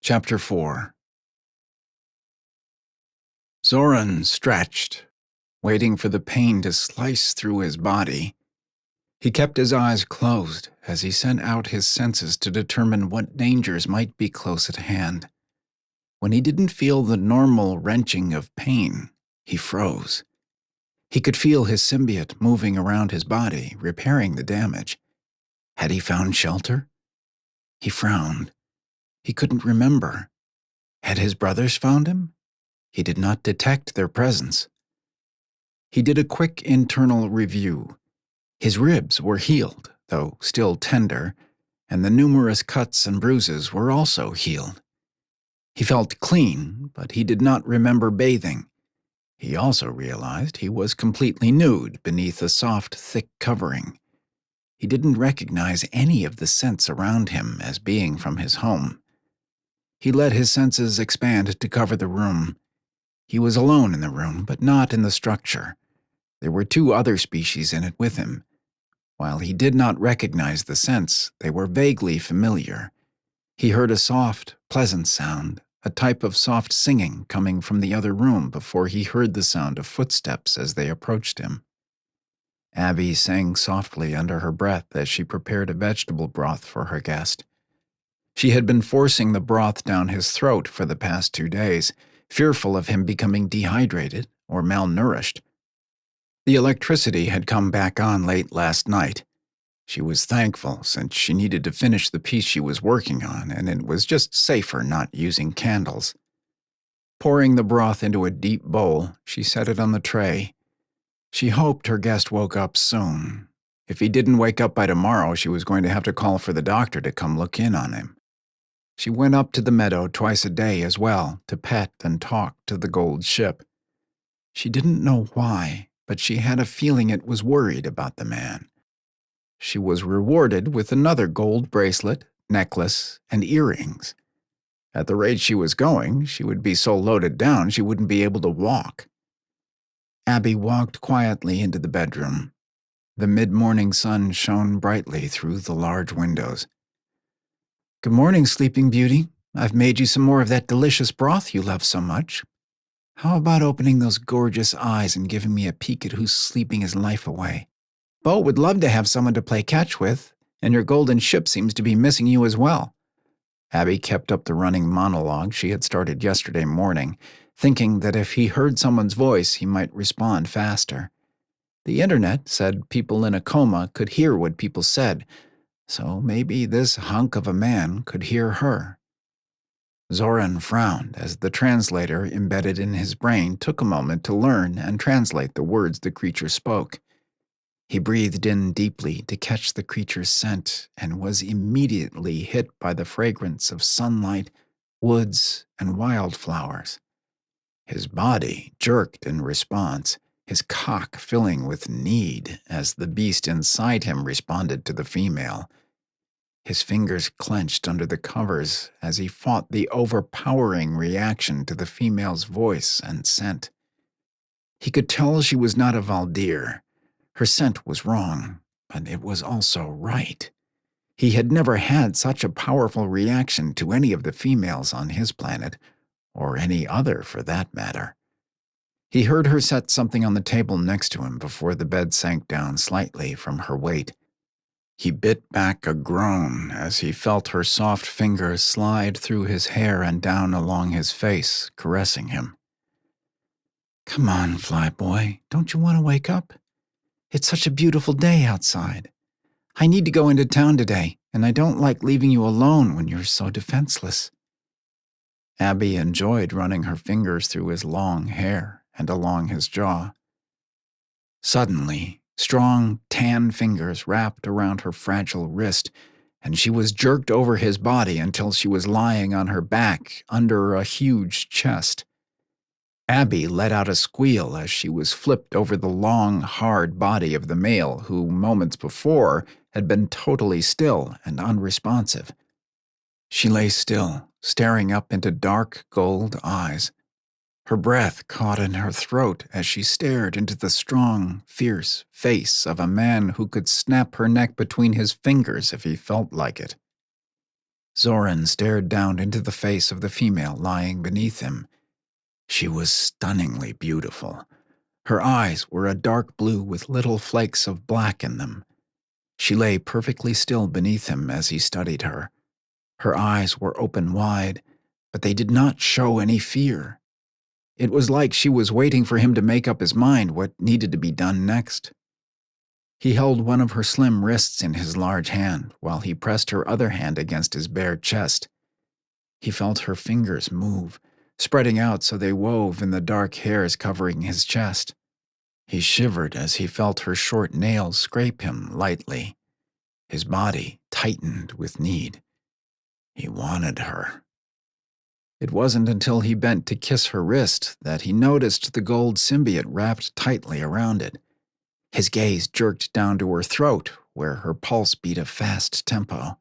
Chapter 4. Zoran stretched, waiting for the pain to slice through his body. He kept his eyes closed as he sent out his senses to determine what dangers might be close at hand. When he didn't feel the normal wrenching of pain, he froze. He could feel his symbiot moving around his body, repairing the damage. Had he found shelter? He frowned. He couldn't remember. Had his brothers found him? He did not detect their presence. He did a quick internal review. His ribs were healed, though still tender, and the numerous cuts and bruises were also healed. He felt clean, but he did not remember bathing. He also realized he was completely nude beneath a soft, thick covering. He didn't recognize any of the scents around him as being from his home. He let his senses expand to cover the room. He was alone in the room, but not in the structure. There were two other species in it with him. While he did not recognize the scents, they were vaguely familiar. He heard a soft, pleasant sound, a type of soft singing coming from the other room before he heard the sound of footsteps as they approached him. Abby sang softly under her breath as she prepared a vegetable broth for her guest. She had been forcing the broth down his throat for the past 2 days, fearful of him becoming dehydrated or malnourished. The electricity had come back on late last night. She was thankful since she needed to finish the piece she was working on, and it was just safer not using candles. Pouring the broth into a deep bowl, she set it on the tray. She hoped her guest woke up soon. If he didn't wake up by tomorrow, she was going to have to call for the doctor to come look in on him. She went up to the meadow twice a day as well, to pet and talk to the gold ship. She didn't know why, but she had a feeling it was worried about the man. She was rewarded with another gold bracelet, necklace, and earrings. At the rate she was going, she would be so loaded down she wouldn't be able to walk. Abby walked quietly into the bedroom. The mid-morning sun shone brightly through the large windows. "Good morning, Sleeping Beauty. I've made you some more of that delicious broth you love so much. How about opening those gorgeous eyes and giving me a peek at who's sleeping his life away? Bo would love to have someone to play catch with, and your golden ship seems to be missing you as well." Abby kept up the running monologue she had started yesterday morning, thinking that if he heard someone's voice, he might respond faster. The internet said people in a coma could hear what people said, so maybe this hunk of a man could hear her. Zoran frowned as the translator embedded in his brain took a moment to learn and translate the words the creature spoke. He breathed in deeply to catch the creature's scent and was immediately hit by the fragrance of sunlight, woods, and wildflowers. His body jerked in response, his cock filling with need as the beast inside him responded to the female. His fingers clenched under the covers as he fought the overpowering reaction to the female's voice and scent. He could tell she was not a Valdier. Her scent was wrong, but it was also right. He had never had such a powerful reaction to any of the females on his planet, or any other for that matter. He heard her set something on the table next to him before the bed sank down slightly from her weight. He bit back a groan as he felt her soft fingers slide through his hair and down along his face, caressing him. "Come on, Flyboy, don't you want to wake up? It's such a beautiful day outside. I need to go into town today, and I don't like leaving you alone when you're so defenseless." Abby enjoyed running her fingers through his long hair and along his jaw. Suddenly, strong, tan fingers wrapped around her fragile wrist, and she was jerked over his body until she was lying on her back under a huge chest. Abby let out a squeal as she was flipped over the long, hard body of the male who, moments before, had been totally still and unresponsive. She lay still, staring up into dark gold eyes. Her breath caught in her throat as she stared into the strong, fierce face of a man who could snap her neck between his fingers if he felt like it. Zoran stared down into the face of the female lying beneath him. She was stunningly beautiful. Her eyes were a dark blue with little flakes of black in them. She lay perfectly still beneath him as he studied her. Her eyes were open wide, but they did not show any fear. It was like she was waiting for him to make up his mind what needed to be done next. He held one of her slim wrists in his large hand while he pressed her other hand against his bare chest. He felt her fingers move, spreading out so they wove in the dark hairs covering his chest. He shivered as he felt her short nails scrape him lightly. His body tightened with need. He wanted her. It wasn't until he bent to kiss her wrist that he noticed the gold symbiot wrapped tightly around it. His gaze jerked down to her throat, where her pulse beat a fast tempo.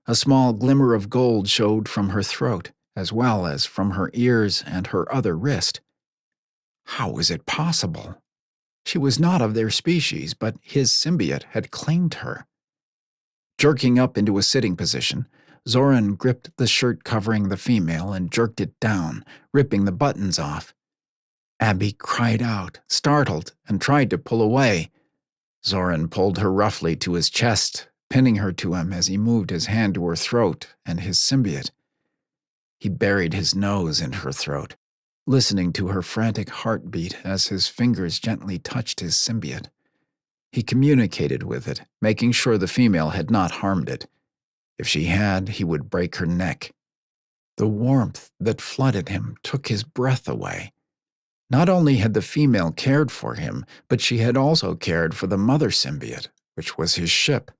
A small glimmer of gold showed from her throat, as well as from her ears and her other wrist. How was it possible? She was not of their species, but his symbiot had claimed her. Jerking up into a sitting position, Zoran gripped the shirt covering the female and jerked it down, ripping the buttons off. Abby cried out, startled, and tried to pull away. Zoran pulled her roughly to his chest, pinning her to him as he moved his hand to her throat and his symbiot. He buried his nose in her throat, listening to her frantic heartbeat as his fingers gently touched his symbiot. He communicated with it, making sure the female had not harmed it. If she had, he would break her neck. The warmth that flooded him took his breath away. Not only had the female cared for him, but she had also cared for the mother symbiot, which was his ship.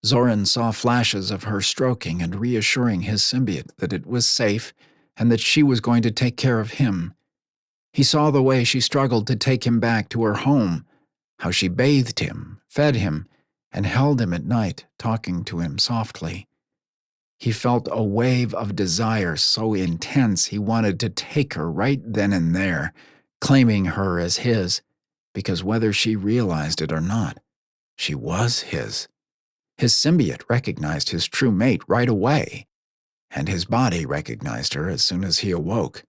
Zoran saw flashes of her stroking and reassuring his symbiot that it was safe and that she was going to take care of him. He saw the way she struggled to take him back to her home, how she bathed him, fed him, and held him at night, talking to him softly. He felt a wave of desire so intense he wanted to take her right then and there, claiming her as his, because whether she realized it or not, she was his. His symbiot recognized his true mate right away, and his body recognized her as soon as he awoke.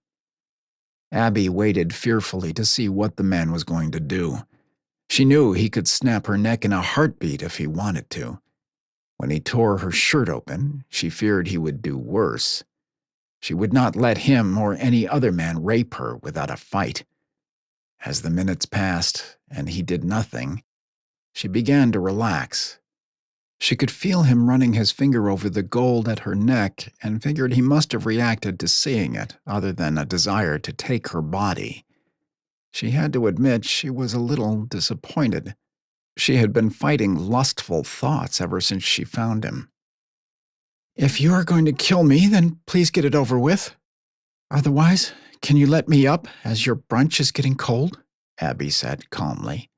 Abby waited fearfully to see what the man was going to do. She knew he could snap her neck in a heartbeat if he wanted to. When he tore her shirt open, she feared he would do worse. She would not let him or any other man rape her without a fight. As the minutes passed and he did nothing, she began to relax. She could feel him running his finger over the gold at her neck and figured he must have reacted to seeing it, other than a desire to take her body. She had to admit she was a little disappointed. She had been fighting lustful thoughts ever since she found him. "If you are going to kill me, then please get it over with. Otherwise, can you let me up, as your brunch is getting cold?" Abby said calmly.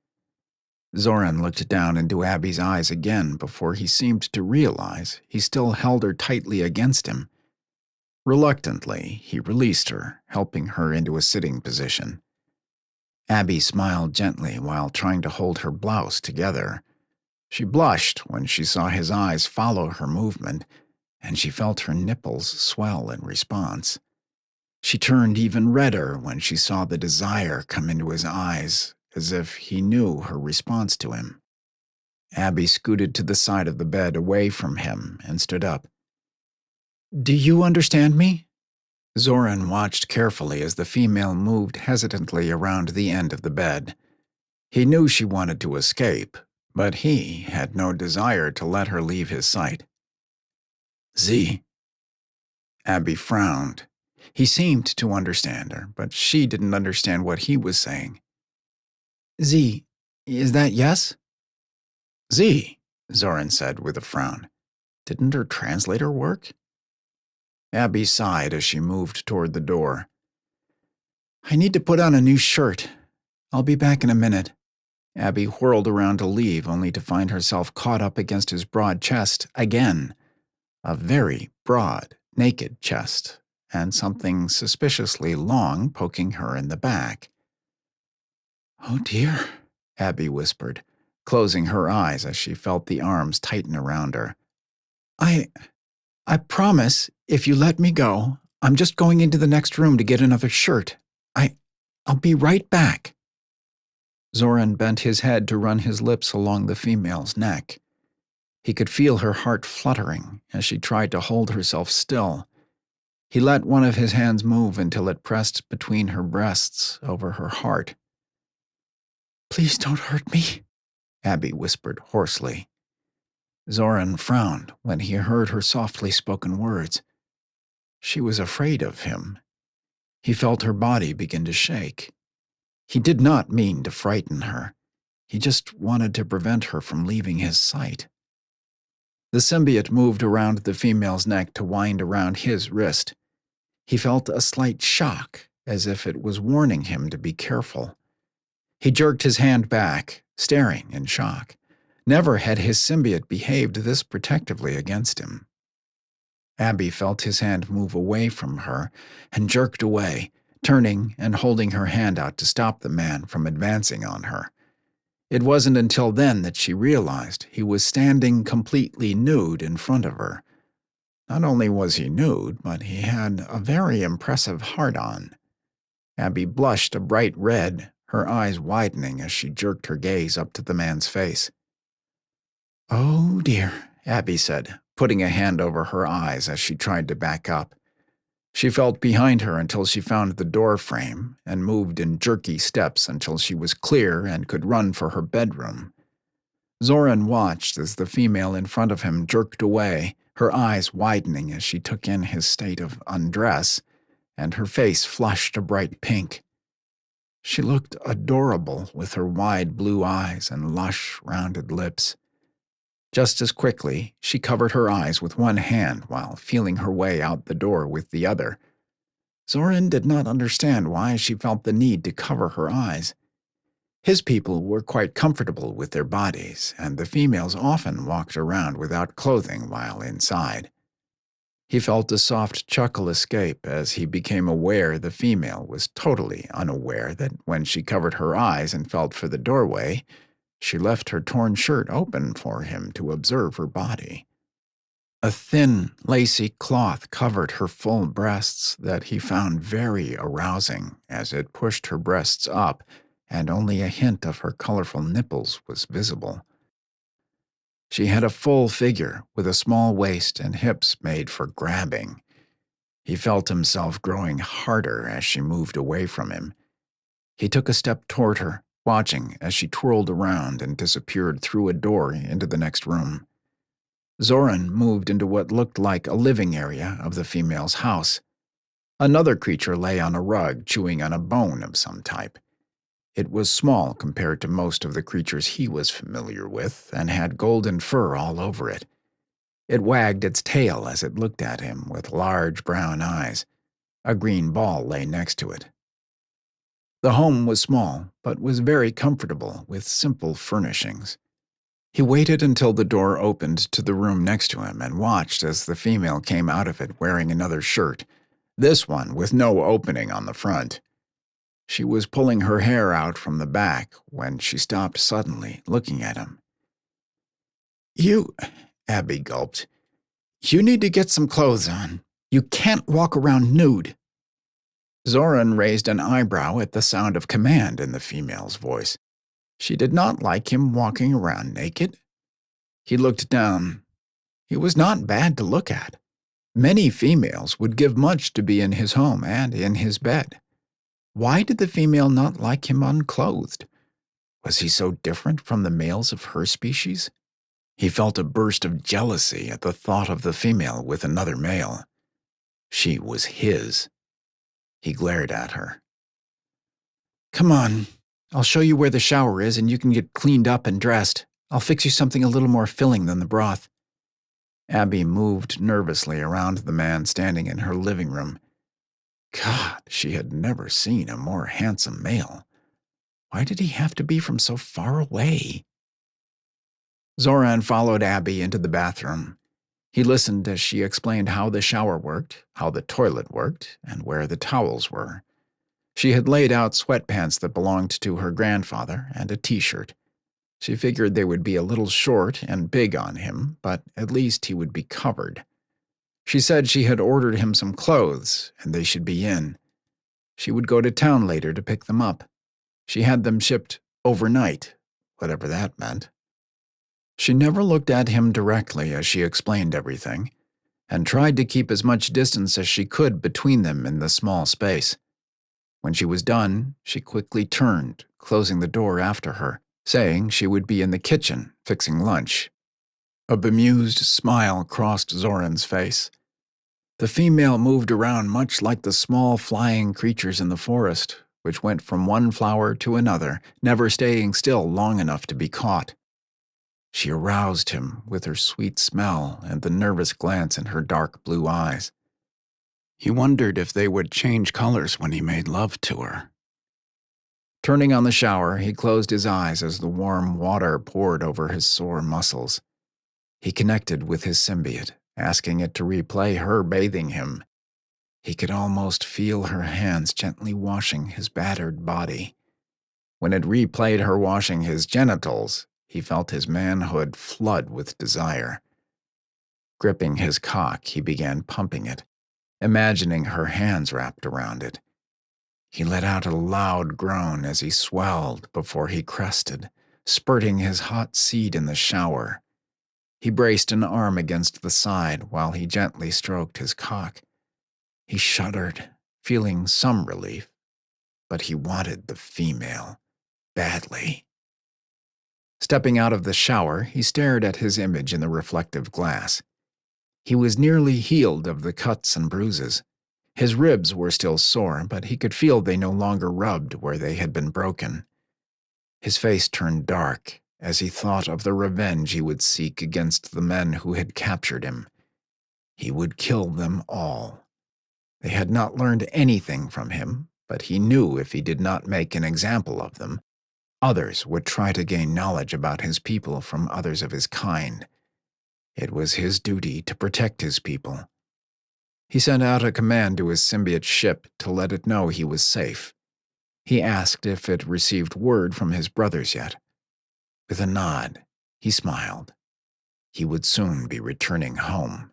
Zoran looked down into Abby's eyes again before he seemed to realize he still held her tightly against him. Reluctantly, he released her, helping her into a sitting position. Abby smiled gently while trying to hold her blouse together. She blushed when she saw his eyes follow her movement, and she felt her nipples swell in response. She turned even redder when she saw the desire come into his eyes, as if he knew her response to him. Abby scooted to the side of the bed away from him and stood up. "Do you understand me?" Zoran watched carefully as the female moved hesitantly around the end of the bed. He knew she wanted to escape, but he had no desire to let her leave his sight. "Z." Abby frowned. He seemed to understand her, but she didn't understand what he was saying. "Z, is that yes?" "Z," Zoran said with a frown. Didn't her translator work? Abby sighed as she moved toward the door. "I need to put on a new shirt. I'll be back in a minute." Abby whirled around to leave, only to find herself caught up against his broad chest again. A very broad, naked chest, and something suspiciously long poking her in the back. "Oh dear," Abby whispered, closing her eyes as she felt the arms tighten around her. I I promise, if you let me go, I'm just going into the next room to get another shirt. I'll be right back. Zoran bent his head to run his lips along the female's neck. He could feel her heart fluttering as she tried to hold herself still. He let one of his hands move until it pressed between her breasts over her heart. Please don't hurt me, Abby whispered hoarsely. Zoran frowned when he heard her softly spoken words. She was afraid of him. He felt her body begin to shake. He did not mean to frighten her. He just wanted to prevent her from leaving his sight. The symbiote moved around the female's neck to wind around his wrist. He felt a slight shock, as if it was warning him to be careful. He jerked his hand back, staring in shock. Never had his symbiote behaved this protectively against him. Abby felt his hand move away from her and jerked away, turning and holding her hand out to stop the man from advancing on her. It wasn't until then that she realized he was standing completely nude in front of her. Not only was he nude, but he had a very impressive heart-on. Abby blushed a bright red, her eyes widening as she jerked her gaze up to the man's face. "Oh, dear," Abby said, putting a hand over her eyes as she tried to back up. She felt behind her until she found the door frame and moved in jerky steps until she was clear and could run for her bedroom. Zoran watched as the female in front of him jerked away, her eyes widening as she took in his state of undress, and her face flushed a bright pink. She looked adorable with her wide blue eyes and lush, rounded lips. Just as quickly, she covered her eyes with one hand while feeling her way out the door with the other. Zoran did not understand why she felt the need to cover her eyes. His people were quite comfortable with their bodies, and the females often walked around without clothing while inside. He felt a soft chuckle escape as he became aware the female was totally unaware that when she covered her eyes and felt for the doorway, she left her torn shirt open for him to observe her body. A thin, lacy cloth covered her full breasts that he found very arousing as it pushed her breasts up, and only a hint of her colorful nipples was visible. She had a full figure with a small waist and hips made for grabbing. He felt himself growing harder as she moved away from him. He took a step toward her, watching as she twirled around and disappeared through a door into the next room. Zoran moved into what looked like a living area of the female's house. Another creature lay on a rug, chewing on a bone of some type. It was small compared to most of the creatures he was familiar with and had golden fur all over it. It wagged its tail as it looked at him with large brown eyes. A green ball lay next to it. The home was small, but was very comfortable with simple furnishings. He waited until the door opened to the room next to him and watched as the female came out of it wearing another shirt, this one with no opening on the front. She was pulling her hair out from the back when she stopped suddenly, looking at him. Abby gulped. "You need to get some clothes on. You can't walk around nude." Zoran raised an eyebrow at the sound of command in the female's voice. She did not like him walking around naked. He looked down. He was not bad to look at. Many females would give much to be in his home and in his bed. Why did the female not like him unclothed? Was he so different from the males of her species? He felt a burst of jealousy at the thought of the female with another male. She was his. He glared at her. "Come on. I'll show you where the shower is and you can get cleaned up and dressed. I'll fix you something a little more filling than the broth." Abby moved nervously around the man standing in her living room. God, she had never seen a more handsome male. Why did he have to be from so far away? Zoran followed Abby into the bathroom. He listened as she explained how the shower worked, how the toilet worked, and where the towels were. She had laid out sweatpants that belonged to her grandfather and a t-shirt. She figured they would be a little short and big on him, but at least he would be covered. She said she had ordered him some clothes, and they should be in. She would go to town later to pick them up. She had them shipped overnight, whatever that meant. She never looked at him directly as she explained everything, and tried to keep as much distance as she could between them in the small space. When she was done, she quickly turned, closing the door after her, saying she would be in the kitchen fixing lunch. A bemused smile crossed Zoran's face. The female moved around much like the small flying creatures in the forest, which went from one flower to another, never staying still long enough to be caught. She aroused him with her sweet smell and the nervous glance in her dark blue eyes. He wondered if they would change colors when he made love to her. Turning on the shower, he closed his eyes as the warm water poured over his sore muscles. He connected with his symbiot, asking it to replay her bathing him. He could almost feel her hands gently washing his battered body. When it replayed her washing his genitals, he felt his manhood flood with desire. Gripping his cock, he began pumping it, imagining her hands wrapped around it. He let out a loud groan as he swelled before he crested, spurting his hot seed in the shower. He braced an arm against the side while he gently stroked his cock. He shuddered, feeling some relief, but he wanted the female badly. Stepping out of the shower, he stared at his image in the reflective glass. He was nearly healed of the cuts and bruises. His ribs were still sore, but he could feel they no longer rubbed where they had been broken. His face turned dark as he thought of the revenge he would seek against the men who had captured him. He would kill them all. They had not learned anything from him, but he knew if he did not make an example of them, others would try to gain knowledge about his people from others of his kind. It was his duty to protect his people. He sent out a command to his symbiote ship to let it know he was safe. He asked if it received word from his brothers yet. With a nod, he smiled. He would soon be returning home.